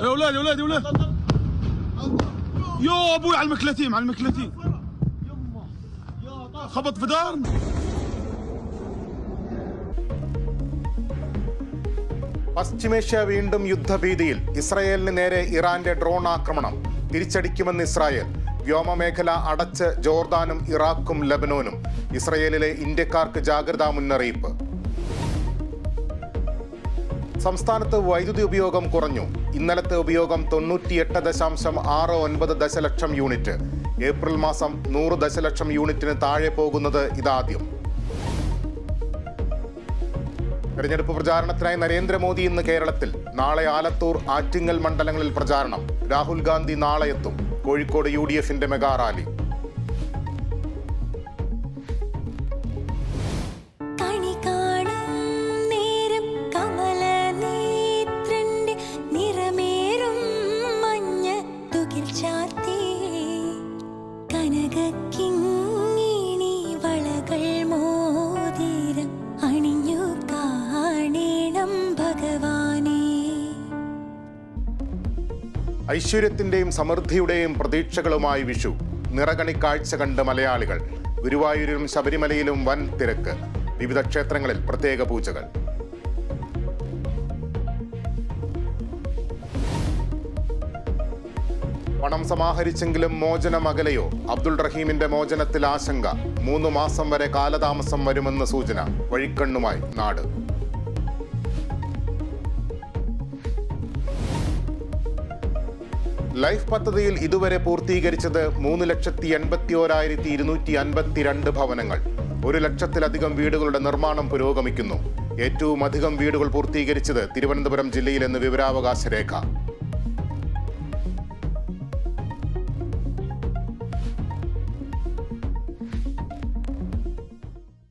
يا اولاد يا اولاد يا اولاد يا ابوي على المكلتين على المكلتين خبط في دار. പശ്ചിമേഷ്യ വീണ്ടും യുദ്ധഭീതിയിൽ. ഇസ്രായേലിന് നേരെ ഇറാന്റെ ഡ്രോൺ ആക്രമണം. തിരിച്ചടിക്കുമെന്ന് ഇസ്രായേൽ. വ്യോമമേഖല അടച്ച് ജോർദാനും ഇറാഖും ലബനോനും. ഇസ്രായേലിലെ ഇന്ത്യക്കാർക്ക് ജാഗ്രതാ മുന്നറിയിപ്പ്. സംസ്ഥാനത്ത് വൈദ്യുതി ഉപയോഗം കുറഞ്ഞു. ഇന്നലത്തെ ഉപയോഗം 98.69 ദശലക്ഷം യൂണിറ്റ്. ഏപ്രിൽ മാസം 100 ദശലക്ഷം യൂണിറ്റിന് താഴെ പോകുന്നത് ഇതാദ്യം. തെരഞ്ഞെടുപ്പ് പ്രചാരണത്തിനായി നരേന്ദ്രമോദി ഇന്ന് കേരളത്തിൽ. നാളെ ആലത്തൂർ, ആറ്റിങ്ങൽ മണ്ഡലങ്ങളിൽ പ്രചാരണം. രാഹുൽ ഗാന്ധി നാളെ എത്തും. കോഴിക്കോട് UDFന്റെ മെഗാ റാലി. ഐശ്വര്യത്തിന്റെയും സമൃദ്ധിയുടെയും പ്രതീക്ഷകളുമായി വിഷു. നിറകണി കാഴ്ച കണ്ട് മലയാളികൾ. ഗുരുവായൂരിലും ശബരിമലയിലും വൻ തിരക്ക്. വിവിധ ക്ഷേത്രങ്ങളിൽ പ്രത്യേക പൂജകൾ. പണം സമാഹരിച്ചെങ്കിലും മോചനം അകലെയോ? അബ്ദുൾ റഹീമിന്റെ മോചനത്തിൽ ആശങ്ക. 3 മാസം വരെ കാലതാമസം വരുമെന്ന് സൂചന. വഴിക്കണ്ണുമായി നാട്. ലൈഫ് പദ്ധതിയിൽ ഇതുവരെ പൂർത്തീകരിച്ചത് 3,81,252 ഭവനങ്ങൾ. 1 ലക്ഷത്തിലധികം വീടുകളുടെ നിർമ്മാണം പുരോഗമിക്കുന്നു. ഏറ്റവും അധികം വീടുകൾ പൂർത്തീകരിച്ചത് തിരുവനന്തപുരം ജില്ലയിലെന്ന് വിവരാവകാശ രേഖ.